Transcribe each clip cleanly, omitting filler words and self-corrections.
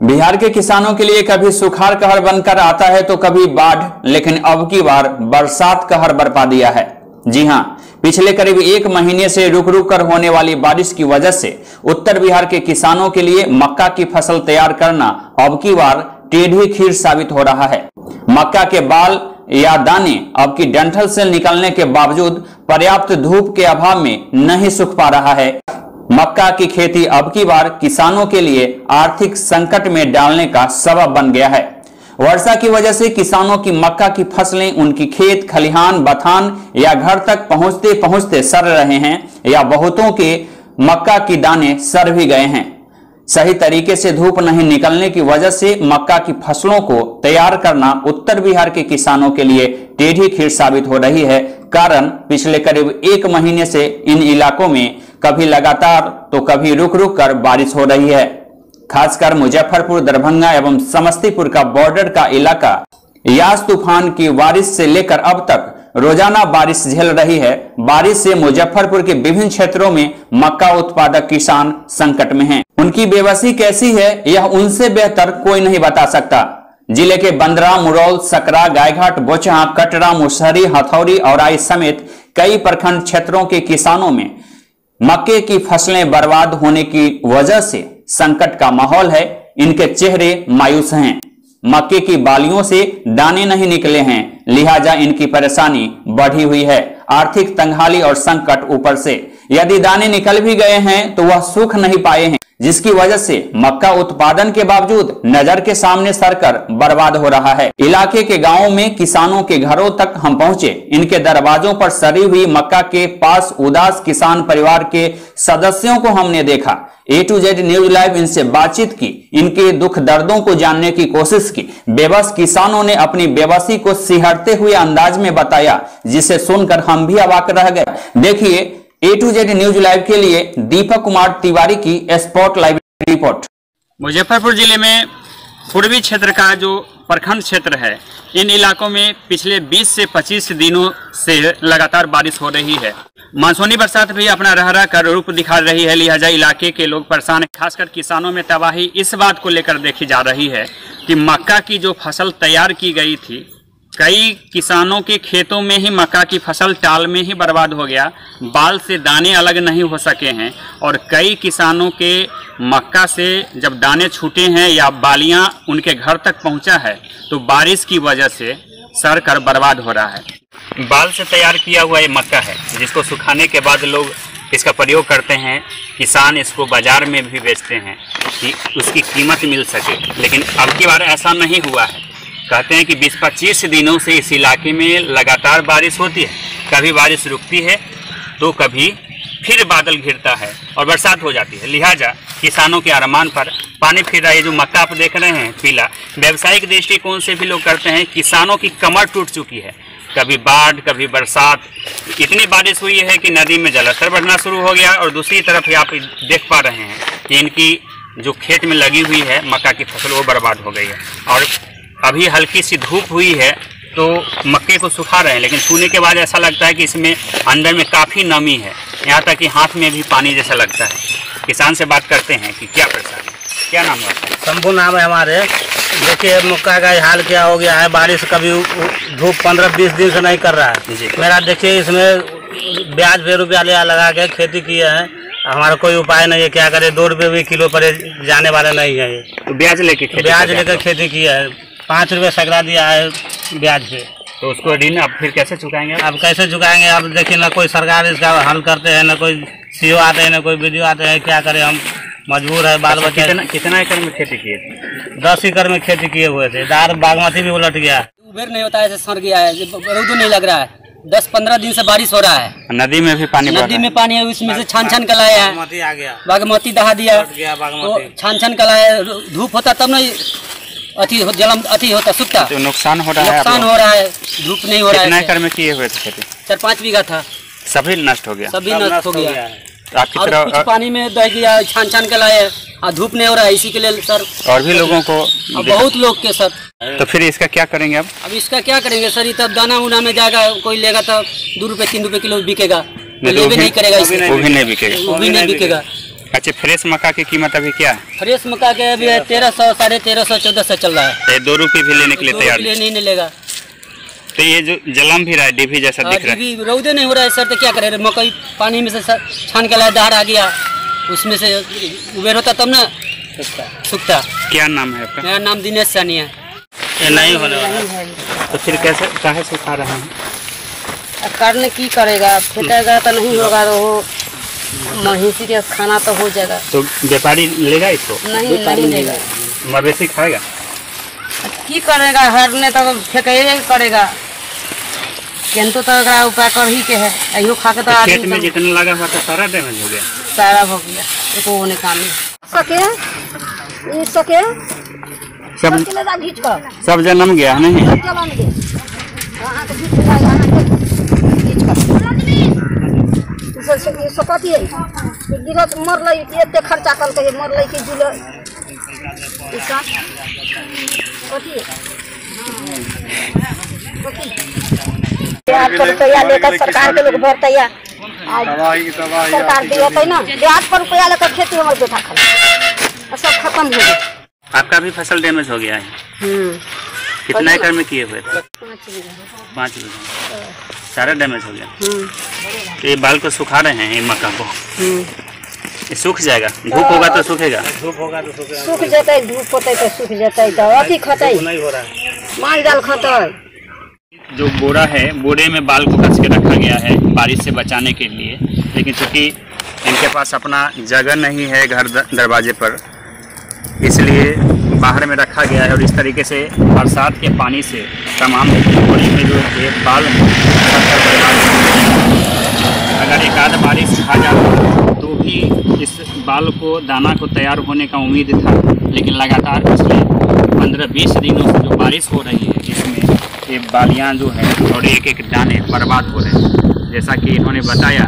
बिहार के किसानों के लिए कभी सुखाड़ कहर बनकर आता है तो कभी बाढ़, लेकिन अब की बार बरसात कहर बरपा दिया है। जी हां, पिछले करीब एक महीने से रुक रुक कर होने वाली बारिश की वजह से उत्तर बिहार के किसानों के लिए मक्का की फसल तैयार करना अब की बार टेढ़ी खीर साबित हो रहा है। मक्का के बाल या दाने अब की डंठल से निकलने के बावजूद पर्याप्त धूप के अभाव में नहीं सूख पा रहा है। मक्का की खेती अब की बार किसानों के लिए आर्थिक संकट में डालने का सबब बन गया है। वर्षा की वजह से किसानों की मक्का की फसलें उनकी खेत खलिहान बथान या घर तक पहुंचते पहुंचते सड़ रहे हैं या बहुतों के मक्का की दाने सड़ भी गए हैं। सही तरीके से धूप नहीं निकलने की वजह से मक्का की फसलों को तैयार करना उत्तर बिहार के किसानों के लिए टेढ़ी खीर साबित हो रही है। कारण पिछले करीब एक महीने से इन इलाकों में कभी लगातार तो कभी रुक रुक कर बारिश हो रही है। खासकर मुजफ्फरपुर, दरभंगा एवं समस्तीपुर का बॉर्डर का इलाका यास तूफान की बारिश से लेकर अब तक रोजाना बारिश झेल रही है। बारिश से मुजफ्फरपुर के विभिन्न क्षेत्रों में मक्का उत्पादक किसान संकट में हैं। उनकी बेबसी कैसी है यह उनसे बेहतर कोई नहीं बता सकता। जिले के बंदरा, मुरौल, सकरा, गायघाट, बोचहा, कटरा, मुसहरी, हथौड़ी, औराई समेत कई प्रखंड क्षेत्रों के किसानों में मक्के की फसलें बर्बाद होने की वजह से संकट का माहौल है। इनके चेहरे मायूस हैं। मक्के की बालियों से दाने नहीं निकले हैं, लिहाजा इनकी परेशानी बढ़ी हुई है। आर्थिक तंगहाली और संकट ऊपर से यदि दाने निकल भी गए हैं तो वह सूख नहीं पाए हैं, जिसकी वजह से मक्का उत्पादन के बावजूद नजर के सामने सड़कर बर्बाद हो रहा है। इलाके के गांवों में किसानों के घरों तक हम पहुंचे। इनके दरवाजों पर सड़ी हुई मक्का के पास उदास किसान परिवार के सदस्यों को हमने देखा। A to Z news live इनसे बातचीत की, इनके दुख दर्दों को जानने की कोशिश की। बेबस किसानों ने अपनी बेबसी को सिहरते हुए अंदाज में बताया, जिसे सुनकर हम भी अवाक रह गए। देखिए A to Z news live के लिए दीपक कुमार तिवारी की स्पॉट लाइव रिपोर्ट। मुजफ्फरपुर जिले में पूर्वी क्षेत्र का जो प्रखंड क्षेत्र है, इन इलाकों में पिछले 20 से 25 दिनों से लगातार बारिश हो रही है। मानसूनी बरसात भी अपना रह कर रूप दिखा रही है, लिहाजा इलाके के लोग परेशान हैं। खासकर किसानों में तबाही इस बात को लेकर देखी जा रही है कि मक्का की जो फसल तैयार की गई थी, कई किसानों के खेतों में ही मक्का की फसल टाल में ही बर्बाद हो गया। बाल से दाने अलग नहीं हो सके हैं और कई किसानों के मक्का से जब दाने छूटे हैं या बालियां उनके घर तक पहुंचा है तो बारिश की वजह से सड़ कर बर्बाद हो रहा है। बाल से तैयार किया हुआ ये मक्का है, जिसको सुखाने के बाद लोग इसका प्रयोग करते हैं। किसान इसको बाजार में भी बेचते हैं कि उसकी कीमत मिल सके, लेकिन अब की बार ऐसा नहीं हुआ है। कहते हैं कि 20-25 दिनों से इस इलाके में लगातार बारिश होती है। कभी बारिश रुकती है तो कभी फिर बादल घिरता है और बरसात हो जाती है। लिहाजा किसानों के अरमान पर पानी फिर रहा है। जो मक्का आप देख रहे हैं पीला, व्यावसायिक दृष्टिकोण से भी लोग करते हैं। किसानों की कमर टूट चुकी है। कभी बाढ़ कभी बरसात, इतनी बारिश हुई है कि नदी में जलस्तर बढ़ना शुरू हो गया। और दूसरी तरफ आप देख पा रहे हैं कि इनकी जो खेत में लगी हुई है मक्का की फसल, वो बर्बाद हो गई है। और अभी हल्की सी धूप हुई है तो मक्के को सुखा रहे हैं, लेकिन छूने के बाद ऐसा लगता है कि इसमें अंदर में काफ़ी नमी है, यहाँ तक कि हाथ में भी पानी जैसा लगता है। किसान से बात करते हैं कि क्या परेशानी, क्या नाम है? शंभू नाम है हमारे। देखिए मक्का का हाल क्या हो गया है, बारिश कभी धूप 15-20 दिन से नहीं कर रहा है। मेरा देखिए इसमें ब्याज पे रुपया लगा के खेती किए हैं। हमारा कोई उपाय नहीं है, क्या करे, 2 रुपये भी किलो पर जाने वाला नहीं है। ये तो ब्याज लेके खेती किया है, 5 रुपये सगरा दिया है ब्याज पे। तो उसको ऋण अब फिर कैसे चुकाएंगे? अब कैसे चुकाएंगे? अब देखिए ना कोई सरकार इसका हल करते हैं, ना कोई सीओ आते हैं, ना कोई वीडियो आते हैं। क्या करें, हम मजबूर है। बाल बच्चा कितना एकड़ में खेती किए? 10 एकड़ में खेती किए हुए थे। दार बागमती भी उलट गया, उबेर नहीं होता है, सड़ गया है, रोड नहीं लग रहा है। 10-15 दिन से बारिश हो रहा है। नदी में भी पानी है, उसमें से छान कर लाया है। बागमती आ गया, बागमती दहा दिया, तो छान कर लाया। धूप होता तब नहीं जलम होता, सूखता तो नुकसान हो रहा है। धूप नहीं हो रहा है। कितना एकड़ में किए हुए थे खेती? 4-5 बीघा था। सभी नष्ट हो गया। तो आपकी तरफ कुछ पानी में दह गया, छान के लाए और धूप नहीं हो रहा है, इसी के लिए सर। और भी लोगों को, बहुत लोग के सर। तो फिर इसका क्या करेंगे? अब इसका क्या करेंगे सर? तब दाना उना में जाएगा, कोई लेगा तो 2 रुपये 3 रुपये किलो बिकेगा, लेवे नहीं करेगा, वो भी नहीं बिकेगा। वो भी नहीं बिकेगा। अच्छा, फ्रेश मक्का की कीमत अभी क्या है? फ्रेश मक्का के अभी 1300, 1350, 1400 चल रहा है। 2 रुपये भी लेने के लिए तैयार नहीं मिलेगा। तो ये जो जलम भी रहा है, डिभी जैसा दिख रहा है, रौदे नहीं हो रहा है सर, तो क्या करे? मकई पानी में से छान के लाया, दार आ गया, उसमें से उबेर होता तब ना सूखता। क्या नाम है आपका? मेरा नाम दिनेश सानी है। ये नहीं होने वाला। तो फिर कैसे काहे सुखा रहे हैं? करने की करेगा, फेंकेगा तो नहीं होगा, तो महीसी के खाना तो हो जाएगा। तो व्यापारी लेगा इसको? नहीं लेगा। मवेशी खाएगा? की करेगा? हरने तो फेंके करेगा, किंतु तो उपाय कर ही के है। अयो खा के तो खेत में जितना लगा हुआ था सारा डैमेज हो गया। सारा हो गया, एको होने काम सब जन्म गया नहीं। खर्चा कर मरल कि जुल 800 रुपया लेकर सरकार के लोग भरते है। सरकार दिए ना 800 रुपया लेकर खेती हमारे बेटा खा, सब खत्म हो गया। आपका भी फसल डैमेज हो गया है? कितना एकड़ में किए हुए थे? 5 बीघा। सारा डैमेज हो गया। तो ये बाल को सुखा रहे हैं, ये मक्का को ये सूख जाएगा। धूप होगा तो सूखेगा, धूप होगा तो सूखेगा। सूख जाता, धूप होता तो सूख जाता, तो अति खाता नहीं हो रहा है, माल जाल खाता। जो बोरा है, बोरे में बाल को कस के रखा गया है बारिश से बचाने के लिए, लेकिन चूंकि इनके पास अपना जगह नहीं है घर दरवाजे पर, इसलिए बाहर में रखा गया है। और इस तरीके से बरसात के पानी से तमाम बोरी में जो ये बाल अगर एक आध बारिश आ जाता तो भी इस बाल को दाना को तैयार होने का उम्मीद था, लेकिन लगातार पिछले 15-20 दिनों से जो बारिश हो रही है, इसमें ये बालियाँ जो हैं और एक एक दाने बर्बाद हो रहे हैं। जैसा कि इन्होंने बताया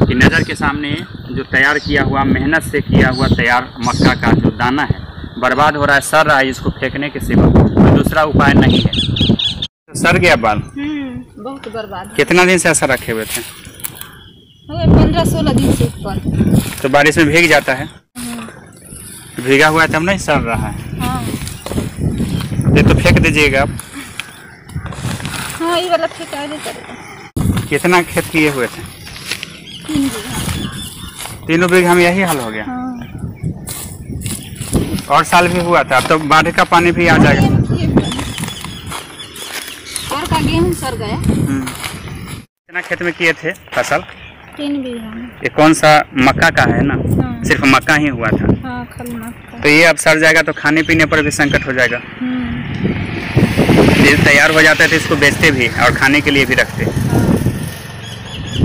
कि नज़र के सामने जो तैयार किया हुआ, मेहनत से किया हुआ तैयार मक्का का जो दाना है बर्बाद हो रहा है, सड़ रहा है। इसको फेंकने के सिवा कोई दूसरा उपाय नहीं है। तो सड़ गया बाल, बहुत बर्बाद। कितना दिन से ऐसा रखे हुए थे? 15-16 दिन से ऊपर। तो बारिश में भीग जाता है, भीगा हुआ है तब नहीं सड़ रहा है। हाँ। ये तो फेंक दीजिएगा आप। हाँ, ये वाला फेंका करेगा। कितना खेत किए हुए थे? 3 बीघा। 3 बीघा में यही हाल हो गया। हाँ। और साल भी हुआ था, अब तो बाढ़ का पानी भी आ जाएगा। और का गेहूं सड़ गया। कितना खेत में किए थे फसल? 3 बीघा में। ये कौन सा मक्का का है ना? हाँ। सिर्फ मक्का ही हुआ था। हाँ, खाली मक्का। तो ये अब सड़ जाएगा तो खाने पीने पर भी संकट हो जाएगा। ये तैयार हो जाता है तो इसको बेचते भी और खाने के लिए भी रखते।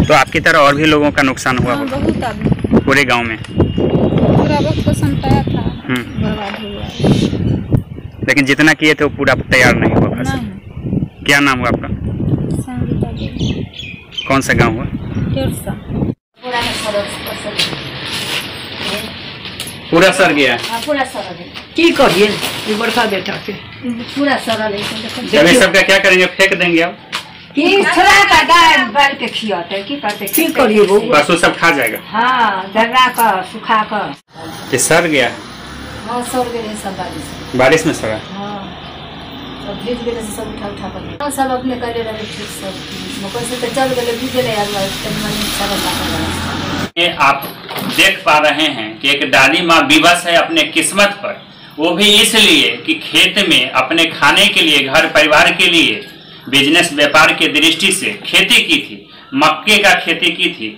तो आपकी तरह और भी लोगों का नुकसान हुआ होगा? बहुत आदमी, पूरे गांव में पूरा वक्त तो संताया था, बर्बाद हो गया। लेकिन जितना किए थे वो पूरा तैयार नहीं हुआ फसल। नहीं। क्या नाम हुआ आपका? संगीता देवी। कौन सा गांव हुआ? केरसा। पूरा सड़ गया। पूरा सरल है। की करिए ये बड़का बेटा के पूरा सरल है। जब सबका क्या करेंगे? फेंक देंगे अब? की थोड़ा का गाय बैल के खियाते की करते की करिए वो पशु सब खा जाएगा। हाँ, दर्रा का सुखा कर ये सड़ गया। हाँ, सड़ गए सब बारिश। बारिश में सड़ा। हाँ, सब भीग गए, सब उठा कर। हाँ, सब अपने करे रहे ठीक सब। मकई से तो चल गए, भीग गए यार, ये आप देख पा रहे हैं कि एक दादी माँ विवश है अपने किस्मत पर, वो भी इसलिए कि खेत में अपने खाने के लिए, घर परिवार के लिए, बिजनेस व्यापार की दृष्टि से खेती की थी, मक्के का खेती की थी,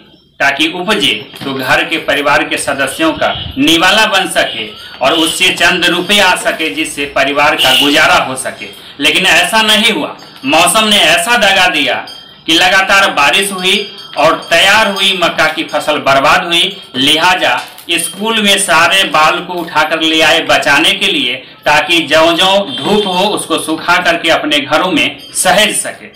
ताकि उपजे तो घर के परिवार के सदस्यों का निवाला बन सके और उससे चंद रुपए आ सके, जिससे परिवार का गुजारा हो सके। लेकिन ऐसा नहीं हुआ। मौसम ने ऐसा दगा दिया कि लगातार बारिश हुई और तैयार हुई मक्का की फसल बर्बाद हुई। लिहाजा स्कूल में सारे बाल को उठाकर ले आए बचाने के लिए, ताकि ज्यों-ज्यों धूप हो उसको सुखा करके अपने घरों में सहेज सके।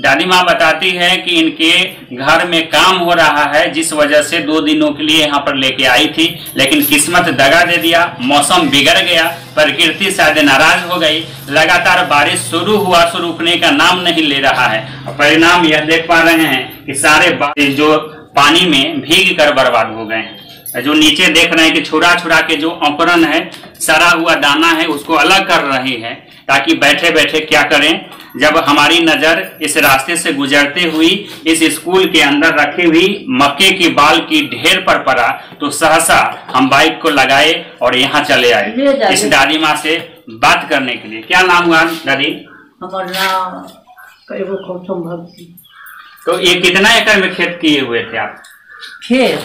दादी माँ बताती है कि इनके घर में काम हो रहा है, जिस वजह से 2 दिनों के लिए यहाँ पर लेके आई थी, लेकिन किस्मत दगा दे दिया, मौसम बिगड़ गया, प्रकृति शायद नाराज हो गई। लगातार बारिश शुरू हुआ, शुरू रुकने का नाम नहीं ले रहा है। परिणाम यह देख पा रहे हैं कि सारे जो पानी में भीग कर बर्बाद हो गए हैं। जो नीचे देख रहे हैं कि छुरा छुरा के जो अंकुरन है, सड़ा हुआ दाना है, उसको अलग कर रही है, ताकि बैठे बैठे क्या करें, जब हमारी नजर इस रास्ते से गुजरते हुई इस स्कूल के अंदर रखी हुई मक्के की बाल की ढेर पर पड़ा, तो सहसा हम बाइक को लगाए और यहाँ चले आए इस दादी माँ से बात करने के लिए। क्या नाम हुआ दादी? हमारा नाम गौतम भक्ति। तो ये कितना एकड़ में खेत किए हुए थे आप? खेत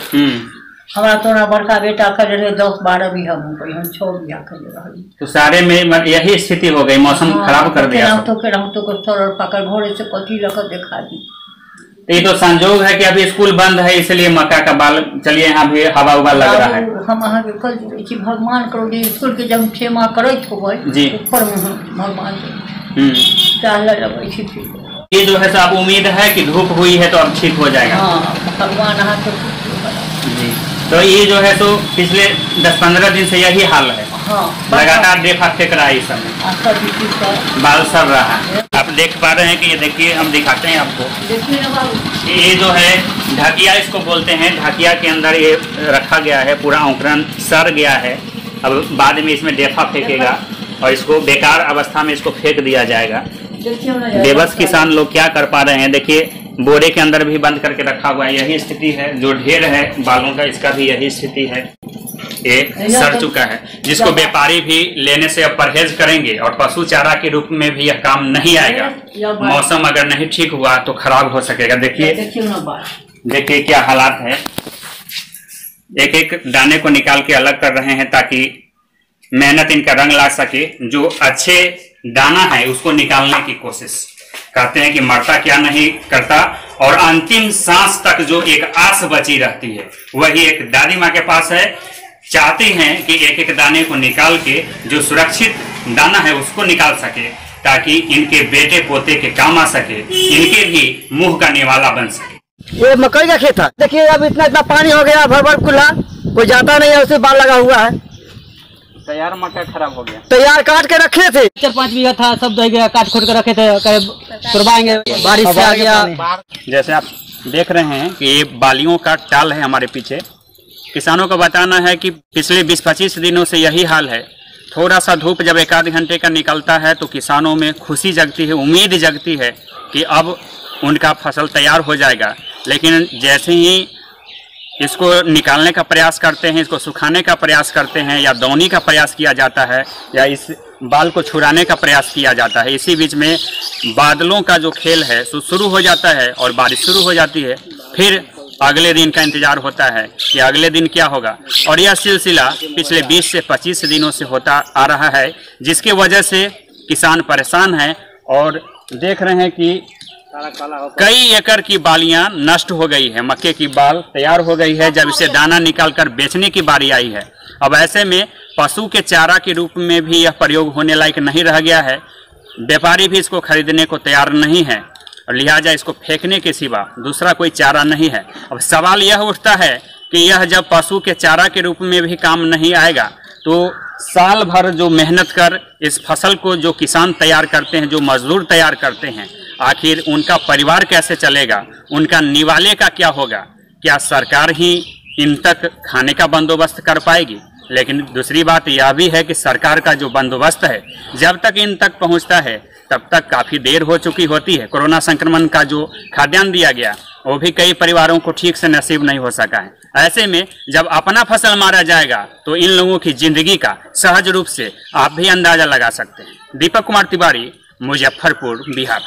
हमारा तो ना बड़का बेटा करे रहे 10-12 बीघा में, हम 6 बीघा करे रहे। तो सारे में यही स्थिति हो गई, मौसम खराब कर दिया। तो सरल पकड़ घोड़े से कथी लकर दिखा दी। ये तो संजोग है कि अभी स्कूल बंद है, इसलिए मक्का का बाल, चलिए यहाँ भी हवा उवा लग रहा है। हम अहाँ के कल भगवान करो जे स्कूल के जब क्षमा करत होबै जी, ऊपर में भगवान चाहले लगे छी। ये जो है तो अब उम्मीद है कि धूप हुई है तो अब ठीक हो जाएगा। भगवान अहाँ के जी। तो ये जो है तो पिछले 10-15 दिन से यही हाल है। लगातार देखा फेंक रहा है इस समय, बाल सड़ रहा है। आप देख पा रहे हैं कि ये देखिए, हम दिखाते हैं आपको। ये जो है ढकिया इसको बोलते हैं, ढकिया के अंदर ये रखा गया है, पूरा अंकुरन सड़ गया है। अब बाद में इसमें डेफा फेंकेगा और इसको बेकार अवस्था में इसको फेंक दिया जाएगा। बेबस किसान लोग क्या कर पा रहे हैं, देखिए बोरे के अंदर भी बंद करके रखा हुआ है, यही स्थिति है। जो ढेर है बालों का, इसका भी यही स्थिति है, ये सड़ चुका है, जिसको व्यापारी भी लेने से अब परहेज करेंगे और पशु चारा के रूप में भी यह काम नहीं आएगा। मौसम अगर नहीं ठीक हुआ तो खराब हो सकेगा। देखिए क्या हालात है, एक एक दाने को निकाल के अलग कर रहे हैं ताकि मेहनत इनका रंग ला सके। जो अच्छे दाना है उसको निकालने की कोशिश करते हैं कि मरता क्या नहीं करता, और अंतिम सांस तक जो एक आस बची रहती है वही एक दादी माँ के पास है। चाहती हैं कि एक एक दाने को निकाल के जो सुरक्षित दाना है उसको निकाल सके, ताकि इनके बेटे पोते के काम आ सके, इनके भी मुंह का निवाला बन सके। ये मकई का खेत है, देखिए अब इतना पानी हो गया, भर भर खुला, कोई जाता नहीं है, उसे बाल लगा हुआ है। तैयार मक्का खराब हो गया, तैयार काट के रखे थे, 4-5 बीघा था, सब दह गया, काट खोट के रखे थे, तुरबाएंगे, बारिश से आ गया। जैसे आप देख रहे हैं कि ये बालियों का टाल है हमारे पीछे। किसानों को बताना है कि पिछले 20-25 दिनों से यही हाल है। थोड़ा सा धूप जब 1-आध घंटे का निकलता है तो किसानों में खुशी जगती है, उम्मीद जगती है कि अब उनका फसल तैयार हो जाएगा। लेकिन जैसे ही इसको निकालने का प्रयास करते हैं, इसको सुखाने का प्रयास करते हैं, या दौनी का प्रयास किया जाता है, या इस बाल को छुड़ाने का प्रयास किया जाता है, इसी बीच में बादलों का जो खेल है सो शुरू हो जाता है और बारिश शुरू हो जाती है। फिर अगले दिन का इंतजार होता है कि अगले दिन क्या होगा, और यह सिलसिला पिछले 20 से 25 दिनों से होता आ रहा है, जिसके वजह से किसान परेशान हैं और देख रहे हैं कि कई एकड़ की बालियां नष्ट हो गई है। मक्के की बाल तैयार हो गई है, जब इसे दाना निकालकर बेचने की बारी आई है। अब ऐसे में पशु के चारा के रूप में भी यह प्रयोग होने लायक नहीं रह गया है। व्यापारी भी इसको खरीदने को तैयार नहीं है और लिहाजा इसको फेंकने के सिवा दूसरा कोई चारा नहीं है। अब सवाल यह उठता है कि यह जब पशु के चारा के रूप में भी काम नहीं आएगा तो साल भर जो मेहनत कर इस फसल को जो किसान तैयार करते हैं, जो मजदूर तैयार करते हैं, आखिर उनका परिवार कैसे चलेगा, उनका निवाले का क्या होगा? क्या सरकार ही इन तक खाने का बंदोबस्त कर पाएगी? लेकिन दूसरी बात यह भी है कि सरकार का जो बंदोबस्त है जब तक इन तक पहुंचता है तब तक काफ़ी देर हो चुकी होती है। कोरोना संक्रमण का जो खाद्यान्न दिया गया वो भी कई परिवारों को ठीक से नसीब नहीं हो सका है। ऐसे में जब अपना फसल मारा जाएगा तो इन लोगों की जिंदगी का सहज रूप से आप भी अंदाजा लगा सकते हैं। दीपक कुमार तिवारी, मुजफ्फरपुर, बिहार।